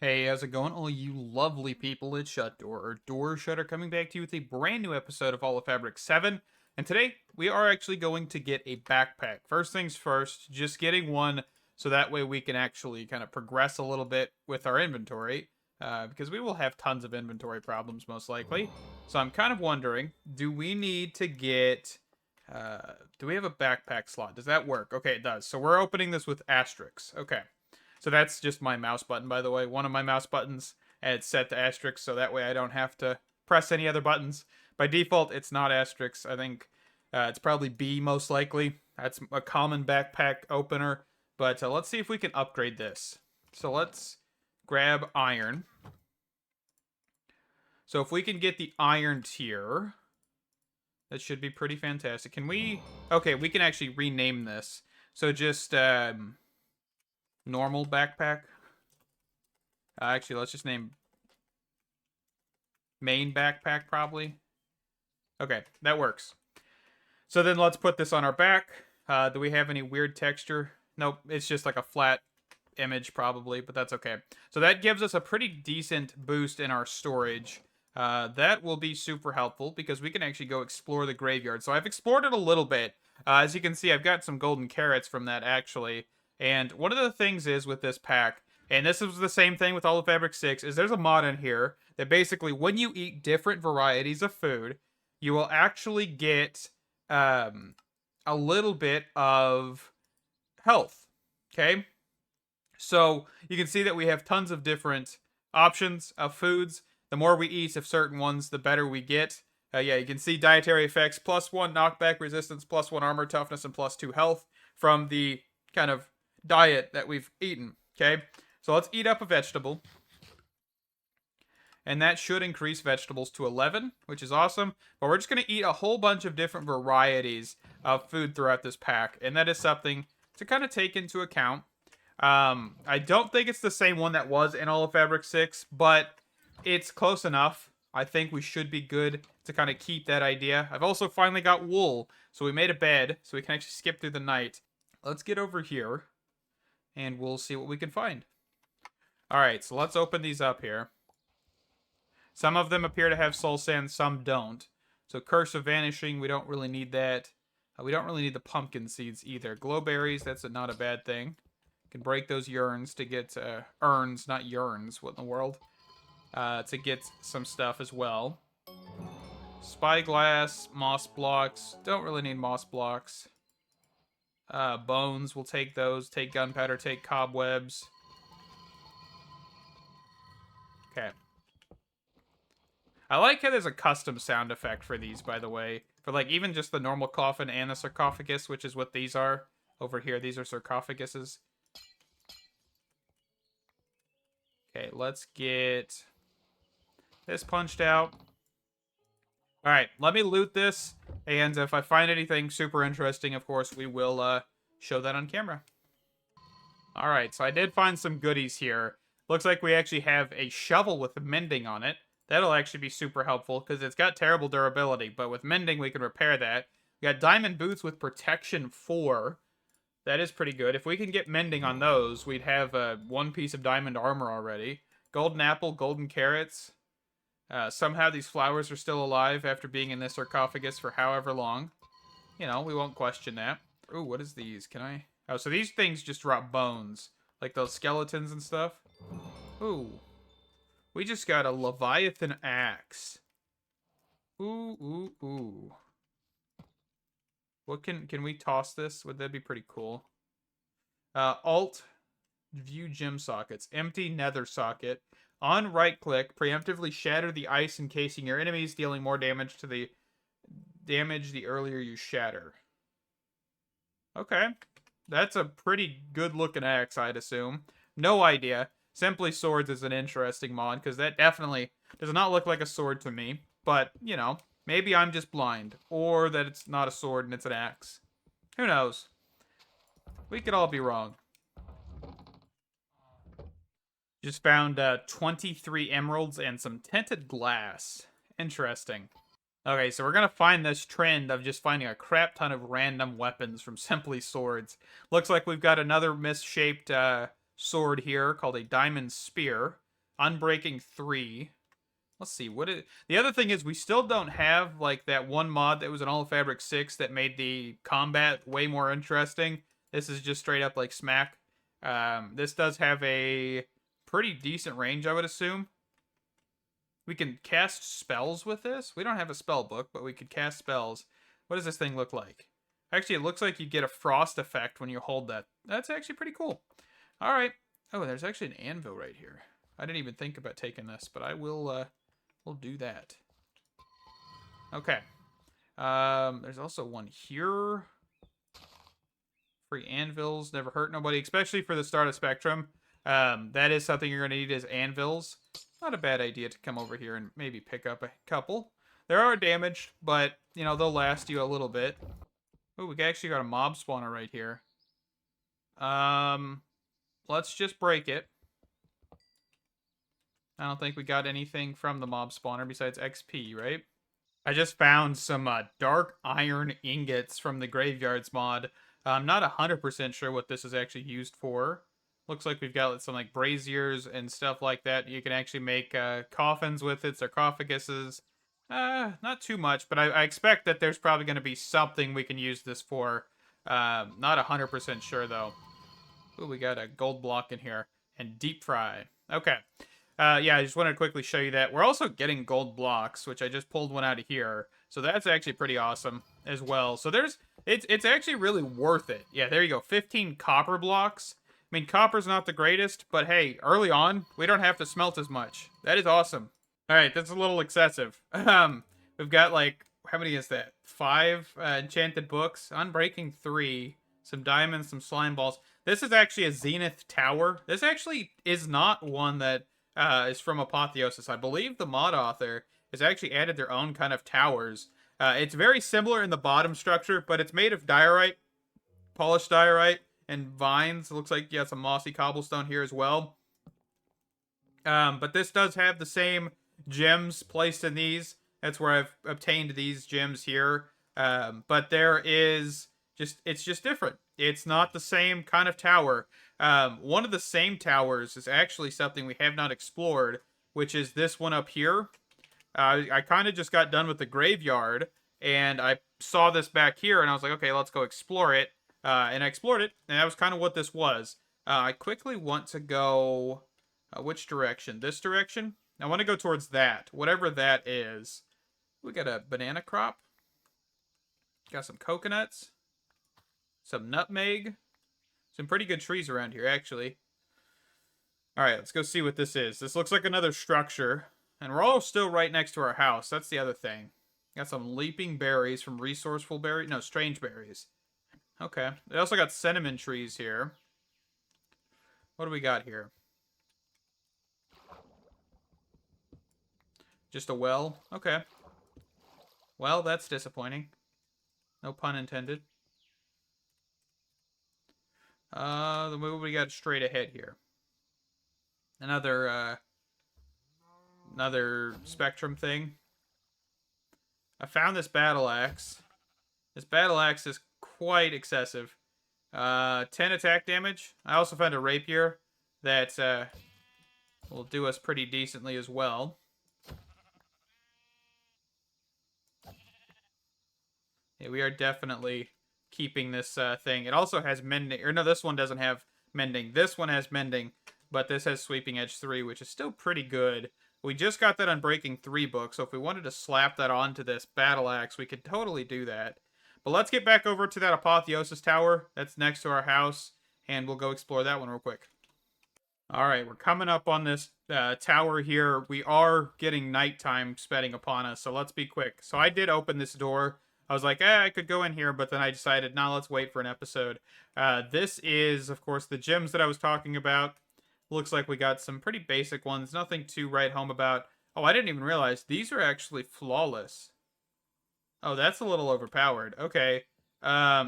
Hey, how's it going? All you lovely people at Shut Door or Door Shutter coming back to you with a brand new episode of Hall of Fabric 7. And today we are actually going to get a backpack. First things first, just getting one so that way we can actually kind of progress a little bit with our inventory. Because we will have tons of inventory problems most likely. So I'm kind of wondering, do we need to get... do we have a backpack slot? Does that work? Okay, it does. So we're opening this with asterisks. Okay. So that's just my mouse button, by the way. One of my mouse buttons, and it's set to asterisk, so that way I don't have to press any other buttons. By default, it's not asterisk. I think it's probably B most likely. That's a common backpack opener. But let's see if we can upgrade this. So let's grab iron. So if we can get the iron tier, that should be pretty fantastic. Can we... Okay, we can actually rename this. So just... normal backpack. Actually, let's just name main backpack probably. Okay, that works. So then let's put this on our back. Do we have any weird texture? Nope, it's just like a flat image probably, but that's okay. So that gives us a pretty decent boost in our storage. That will be super helpful because we can actually go explore the graveyard. So I've explored it a little bit. As you can see, I've got some golden carrots from that actually. And one of the things is with this pack, and this is the same thing with all of Fabric 6, is there's a mod in here that basically when you eat different varieties of food, you will actually get a little bit of health. Okay? So you can see that we have tons of different options of foods. The more we eat of certain ones, the better we get. Yeah, you can see dietary effects, +1 knockback resistance, +1 armor toughness, and +2 health from the kind of diet that we've eaten. Okay, so let's eat up a vegetable. And that should increase vegetables to 11, which is awesome. But we're just going to eat a whole bunch of different varieties of food throughout this pack. And that is something to kind of take into account. I don't think it's the same one that was in all of Fabric 6, but it's close enough. I think we should be good to kind of keep that idea. I've also finally got wool, so we made a bed, so we can actually skip through the night. Let's get over here, and we'll see what we can find. Alright, so let's open these up here. Some of them appear to have soul sand, some don't. So Curse of Vanishing, we don't really need that. We don't really need the pumpkin seeds either. Glowberries, that's not a bad thing. Can break those urns to get urns, not urns. What in the world? To get some stuff as well. Spyglass, moss blocks. Don't really need moss blocks. Bones, we'll take those. Take gunpowder, take cobwebs. Okay. I like how there's a custom sound effect for these, by the way. For like even just the normal coffin and the sarcophagus, which is what these are. Over here, these are sarcophaguses. Okay, let's get this punched out. Alright, let me loot this, and if I find anything super interesting, of course, we will show that on camera. Alright, so I did find some goodies here. Looks like we actually have a shovel with mending on it. That'll actually be super helpful, because it's got terrible durability, but with mending we can repair that. We got diamond boots with protection 4. That is pretty good. If we can get mending on those, we'd have one piece of diamond armor already. Golden apple, golden carrots. Somehow these flowers are still alive after being in this sarcophagus for however long. You know, we won't question that. Ooh, what is these? Can I... Oh, so these things just drop bones. Like those skeletons and stuff. Ooh. We just got a Leviathan axe. Ooh, ooh, ooh. What can we toss this? Would that be pretty cool? Alt, view gem sockets. Empty nether socket. On right click, preemptively shatter the ice encasing your enemies, dealing more damage to the earlier you shatter. Okay. That's a pretty good looking axe, I'd assume. No idea. Simply Swords is an interesting mod, because that definitely does not look like a sword to me. But, you know, maybe I'm just blind. Or that it's not a sword and it's an axe. Who knows? We could all be wrong. Just found 23 emeralds and some tinted glass. Interesting. Okay, so we're going to find this trend of just finding a crap ton of random weapons from Simply Swords. Looks like we've got another misshaped sword here called a diamond spear. Unbreaking 3. Let's see, the other thing is we still don't have, like, that one mod that was in All Fabric 6 that made the combat way more interesting. This is just straight up, like, smack. This does have a pretty decent range, I would assume. We can cast spells with this. We don't have a spell book, but we could cast spells. What does this thing look like? Actually, it looks like you get a frost effect when you hold that. That's actually pretty cool. All right. Oh, there's actually an anvil right here. I didn't even think about taking this, but I will, we'll do that. Okay. There's also one here. Free anvils never hurt nobody, especially for the start of Spectrum. That is something you're going to need is anvils. Not a bad idea to come over here and maybe pick up a couple. They are damaged, but, you know, they'll last you a little bit. Oh, we actually got a mob spawner right here. Let's just break it. I don't think we got anything from the mob spawner besides XP, right? I just found some dark iron ingots from the graveyards mod. I'm not 100% sure what this is actually used for. Looks like we've got some like braziers and stuff like that. You can actually make coffins with it, sarcophaguses. Not too much, but I expect that there's probably going to be something we can use this for. Not 100% sure though. Ooh, we got a gold block in here. And deep fry. Okay. Yeah, I just wanted to quickly show you that. We're also getting gold blocks, which I just pulled one out of here. So that's actually pretty awesome as well. So it's actually really worth it. Yeah, there you go. 15 copper blocks. I mean, copper's not the greatest, but hey, early on, we don't have to smelt as much. That is awesome. All right, that's a little excessive. We've got like, how many is that? 5 enchanted books, Unbreaking 3, some diamonds, some slime balls. This is actually a Zenith Tower. This actually is not one that is from Apotheosis. I believe the mod author has actually added their own kind of towers. It's very similar in the bottom structure, but it's made of diorite, polished diorite, and vines. It looks like you got some mossy cobblestone here as well. But this does have the same gems placed in these. That's where I've obtained these gems here. But there is it's just different. It's not the same kind of tower. One of the same towers is actually something we have not explored, which is this one up here. I kind of just got done with the graveyard, and I saw this back here, and I was like, okay, let's go explore it. And I explored it, and that was kind of what this was. I quickly want to go... which direction? This direction? I want to go towards that, whatever that is. We got a banana crop. Got some coconuts. Some nutmeg. Some pretty good trees around here, actually. Alright, let's go see what this is. This looks like another structure. And we're all still right next to our house. That's the other thing. Got some leaping berries from resourceful berries. No, strange berries. Okay. They also got cinnamon trees here. What do we got here? Just a well? Okay. Well, that's disappointing. No pun intended. What do we got straight ahead here? Another Spectrum thing. I found this battle axe. This battle axe is quite excessive. 10 attack damage. I also found a rapier that will do us pretty decently as well. Yeah, we are definitely keeping this thing. It also has mending. Or no, this one doesn't have mending. This one has mending, but this has Sweeping Edge 3, which is still pretty good. We just got that Unbreaking 3 book, so if we wanted to slap that onto this battle axe, we could totally do that. But let's get back over to that Apotheosis Tower that's next to our house, and we'll go explore that one real quick. All right, we're coming up on this tower here. We are getting nighttime speding upon us, so let's be quick. So I did open this door. I was like, I could go in here, but then I decided, nah, let's wait for an episode. This is, of course, the gems that I was talking about. Looks like we got some pretty basic ones. Nothing to write home about. Oh, I didn't even realize these are actually flawless. Oh, that's a little overpowered. Okay.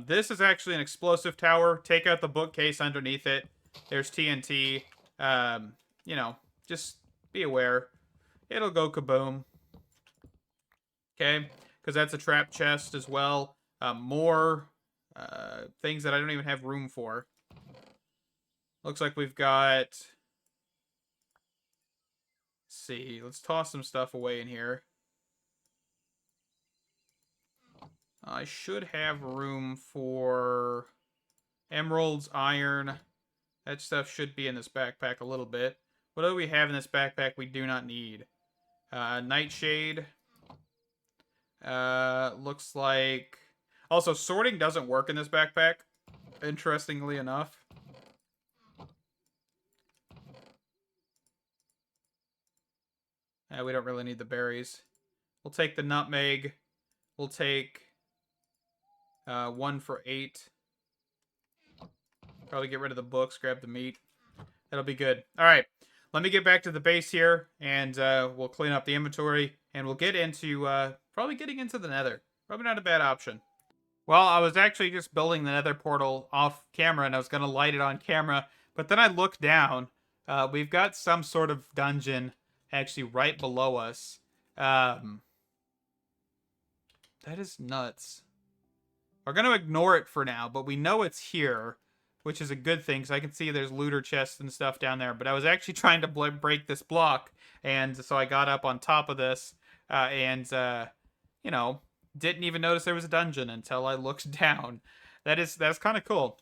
This is actually an explosive tower. Take out the bookcase underneath it. There's TNT. You know, just be aware. It'll go kaboom. Okay. Because that's a trap chest as well. More things that I don't even have room for. Looks like we've got see. Let's toss some stuff away in here. I should have room for emeralds, iron. That stuff should be in this backpack a little bit. What do we have in this backpack we do not need? Nightshade. Looks like... Also, sorting doesn't work in this backpack, interestingly enough. We don't really need the berries. We'll take the nutmeg. We'll take 1 for 8. Probably get rid of the books, grab the meat. That'll be good. All right, let me get back to the base here, and we'll clean up the inventory, and we'll get into probably getting into the Nether. Probably not a bad option. Well, I was actually just building the Nether portal off camera, and I was going to light it on camera, but then I looked down. We've got some sort of dungeon actually right below us. That is nuts. We're going to ignore it for now, but we know it's here, which is a good thing, because I can see there's looter chests and stuff down there. But I was actually trying to break this block, and so I got up on top of this, and, you know, didn't even notice there was a dungeon until I looked down. That's kind of cool.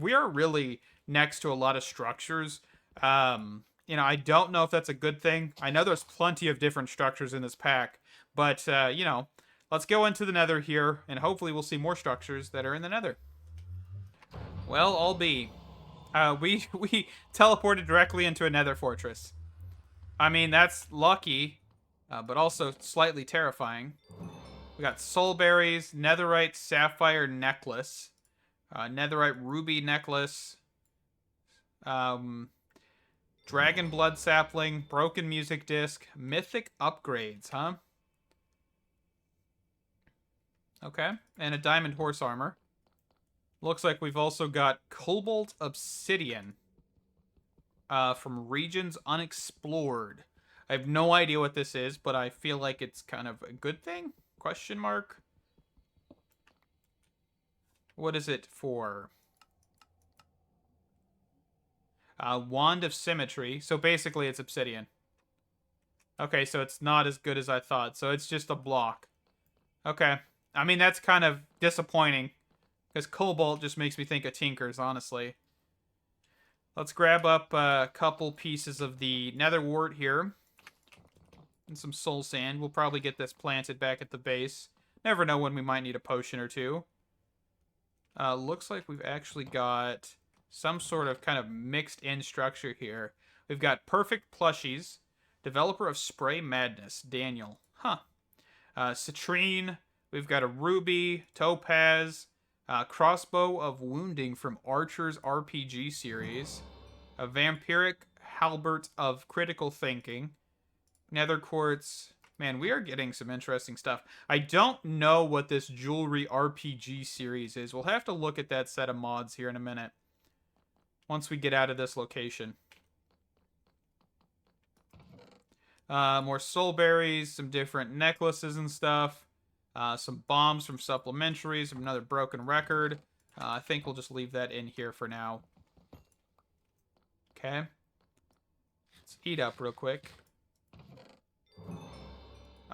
We are really next to a lot of structures. You know, I don't know if that's a good thing. I know there's plenty of different structures in this pack, but, you know, let's go into the Nether here, and hopefully we'll see more structures that are in the Nether. Well, I'll be. We teleported directly into a Nether fortress. I mean, that's lucky, but also slightly terrifying. We got soul berries, netherite sapphire necklace, netherite ruby necklace, dragon blood sapling, broken music disc, mythic upgrades, huh? Okay, and a diamond horse armor. Looks like we've also got cobalt obsidian from regions unexplored. I have no idea what this is, but I feel like it's kind of a good thing? Question mark? What is it for? Wand of Symmetry. So basically it's obsidian. Okay, so it's not as good as I thought. So it's just a block. Okay. I mean, that's kind of disappointing, because cobalt just makes me think of Tinkers, honestly. Let's grab up a couple pieces of the nether wart here. And some soul sand. We'll probably get this planted back at the base. Never know when we might need a potion or two. Looks like we've actually got some sort of kind of mixed in structure here. We've got Perfect Plushies. Developer of Spray Madness, Daniel. Huh. Citrine. We've got a Ruby, Topaz, Crossbow of Wounding from Archer's RPG series, a Vampiric Halbert of Critical Thinking, Nether Quartz. Man, we are getting some interesting stuff. I don't know what this Jewelry RPG series is. We'll have to look at that set of mods here in a minute, once we get out of this location. More soul berries, some different necklaces and stuff. Some bombs from supplementaries, another broken record. I think we'll just leave that in here for now. Okay. Let's eat up real quick.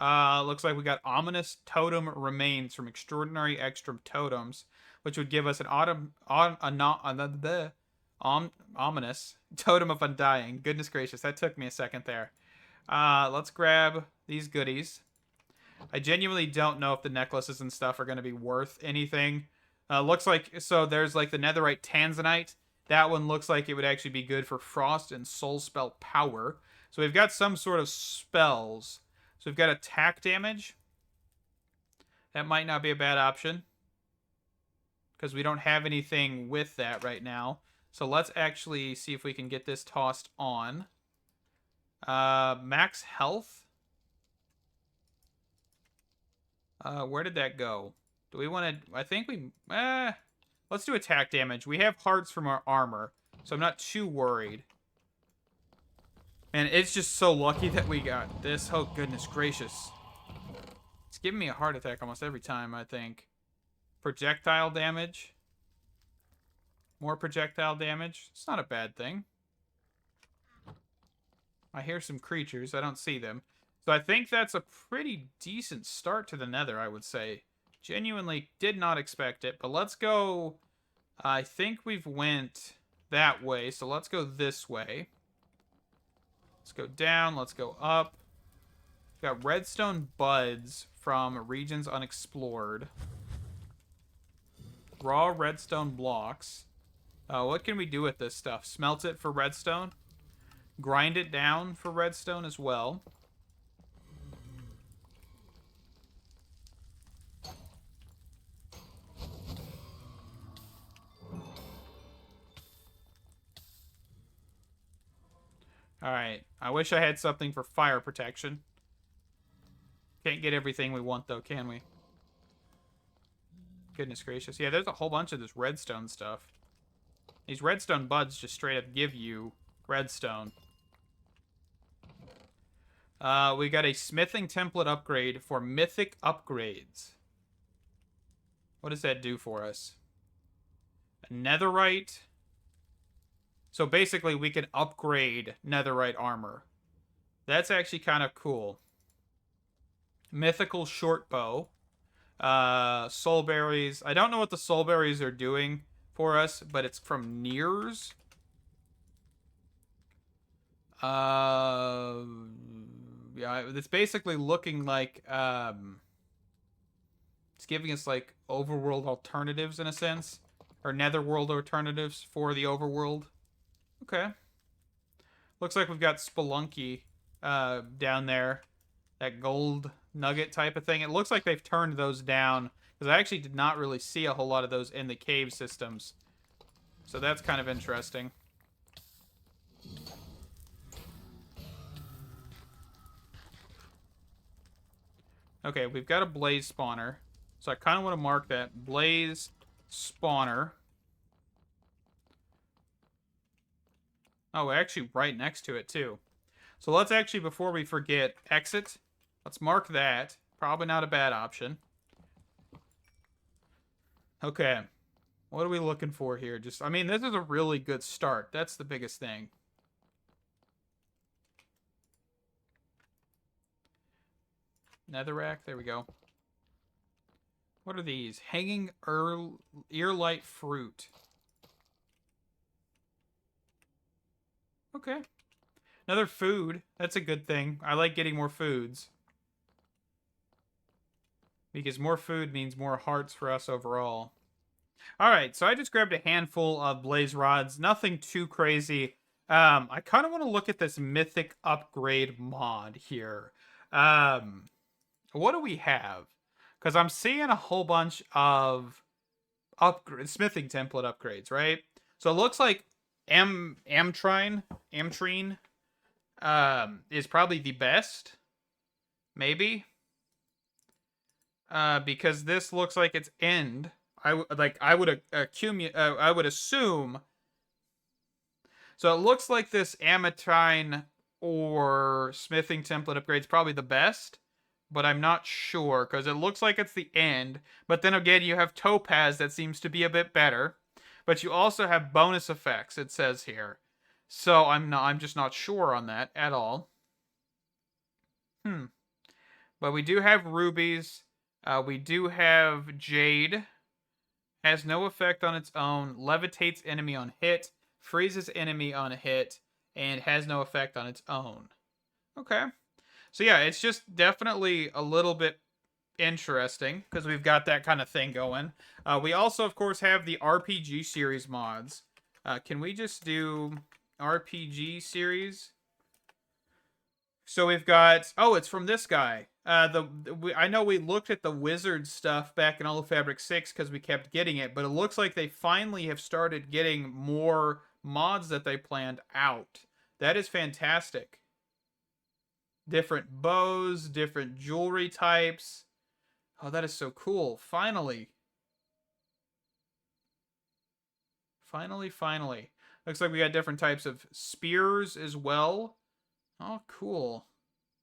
Looks like we got Ominous Totem Remains from Extraordinary Extra Totems, which would give us an ominous Totem of Undying. Goodness gracious, that took me a second there. Let's grab these goodies. I genuinely don't know if the necklaces and stuff are going to be worth anything. Looks like, so there's like the netherite tanzanite. That one looks like it would actually be good for frost and soul spell power. So we've got some sort of spells. So we've got attack damage. That might not be a bad option, because we don't have anything with that right now. So let's actually see if we can get this tossed on. Max health. Where did that go? Do we want to... I think we... let's do attack damage. We have hearts from our armor, so I'm not too worried. And it's just so lucky that we got this. Oh, goodness gracious. It's giving me a heart attack almost every time, I think. Projectile damage. More projectile damage. It's not a bad thing. I hear some creatures. I don't see them. So I think that's a pretty decent start to the Nether, I would say. Genuinely did not expect it, but let's go. I think we've went that way, so let's go this way. Let's go down, let's go up. We've got redstone buds from regions unexplored. Raw redstone blocks. What can we do with this stuff? Smelt it for redstone. Grind it down for redstone as well. Alright. I wish I had something for fire protection. Can't get everything we want, though, can we? Goodness gracious. Yeah, there's a whole bunch of this redstone stuff. These redstone buds just straight up give you redstone. We got a smithing template upgrade for mythic upgrades. What does that do for us? A netherite. So basically, we can upgrade netherite armor. That's actually kind of cool. Mythical short bow. Soul berries. I don't know what the soul berries are doing for us, but it's from Nears. Yeah, it's basically looking like it's giving us like overworld alternatives in a sense, or netherworld alternatives for the overworld. Okay. Looks like we've got Spelunky down there, that gold nugget type of thing. It looks like they've turned those down because I actually did not really see a whole lot of those in the cave systems. So that's kind of interesting. Okay, we've got a blaze spawner. So I kind of want to mark that. Blaze spawner. Oh, we're actually right next to it, too. So let's actually, before we forget, exit. Let's mark that. Probably not a bad option. Okay. What are we looking for here? Just, I mean, this is a really good start. That's the biggest thing. Netherrack. There we go. What are these? Hanging earlight fruit. Okay. Another food. That's a good thing. I like getting more foods. Because more food means more hearts for us overall. Alright, so I just grabbed a handful of blaze rods. Nothing too crazy. I kind of want to look at this mythic upgrade mod here. What do we have? Because I'm seeing a whole bunch of smithing template upgrades, right? So it looks like Amtrine is probably the best. Maybe. Because this looks like it's end. I would assume. So it looks like this Amtrine or smithing template upgrade is probably the best, but I'm not sure because it looks like it's the end. But then again, you have Topaz that seems to be a bit better, but you also have bonus effects. It says here, so I'm just not sure on that at all. But we do have rubies. We do have jade. Has no effect on its own. Levitates enemy on hit. Freezes enemy on a hit. And has no effect on its own. Okay. So yeah, it's just definitely a little bit interesting because we've got that kind of thing going. We also, of course, have the RPG series mods. Can we just do RPG series? So we've got... Oh, it's from this guy. I know we looked at the wizard stuff back in Fabric 6 because we kept getting it, but it looks like they finally have started getting more mods that they planned out. That is fantastic. Different bows, different jewelry types. Oh, that is so cool. Finally. Finally. Looks like we got different types of spears as well. Oh, cool.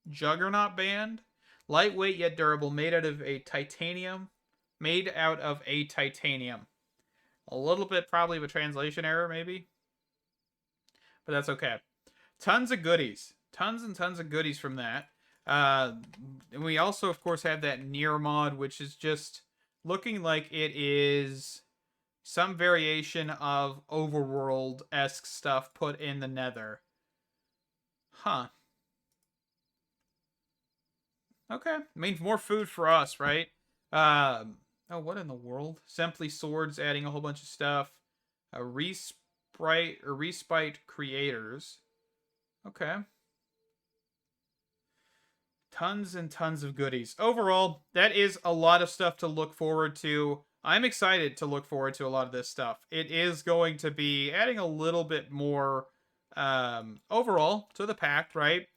Juggernaut band. Lightweight yet durable, made out of a titanium. A little bit probably of a translation error, maybe. But that's okay. Tons of goodies. Tons and tons of goodies from that. Uh, and we also, of course, have that near mod, which is just looking like it is some variation of overworld-esque stuff put in the Nether. Huh. Okay. Means more food for us, right? Oh, what in the world? Simply Swords adding a whole bunch of stuff. Respite creators. Okay. Tons and tons of goodies. Overall, that is a lot of stuff to look forward to. I'm excited to look forward to a lot of this stuff. It is going to be adding a little bit more overall to the pack, right?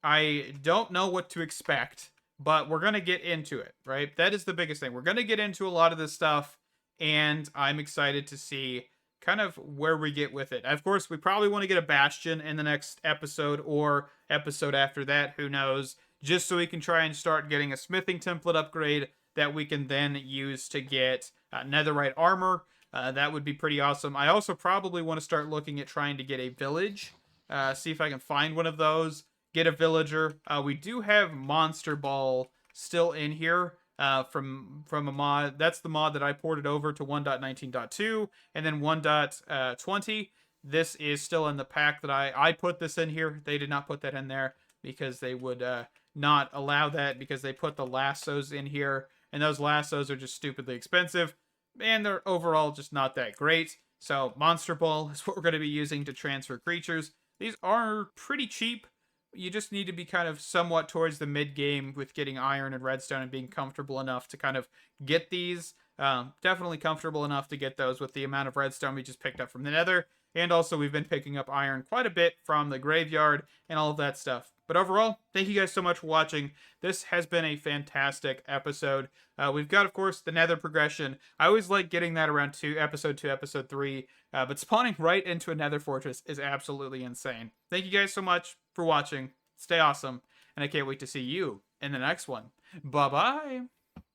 I don't know what to expect, but we're going to get into it, right? That is the biggest thing. We're going to get into a lot of this stuff, and I'm excited to see kind of where we get with it. Of course, we probably want to get a Bastion in the next episode or episode after that. Who knows? Just so we can try and start getting a smithing template upgrade that we can then use to get netherite armor. That would be pretty awesome. I also probably want to start looking at trying to get a village. See if I can find one of those. Get a villager. We do have Monster Ball still in here from a mod. That's the mod that I ported over to 1.19.2 and then 1.20. This is still in the pack that I put this in here. They did not put that in there because they would not allow that because they put the lassos in here, and those lassos are just stupidly expensive, and they're overall just not that great. So Monster Ball is what we're going to be using to transfer creatures. These are pretty cheap. You just need to be kind of somewhat towards the mid game with getting iron and redstone and being comfortable enough to kind of get these. Definitely comfortable enough to get those with the amount of redstone we just picked up from the Nether. And also, we've been picking up iron quite a bit from the graveyard and all of that stuff. But overall, thank you guys so much for watching. This has been a fantastic episode. We've got, of course, the Nether progression. I always like getting that around episode 2, episode 3. But spawning right into a Nether fortress is absolutely insane. Thank you guys so much for watching. Stay awesome. And I can't wait to see you in the next one. Bye-bye.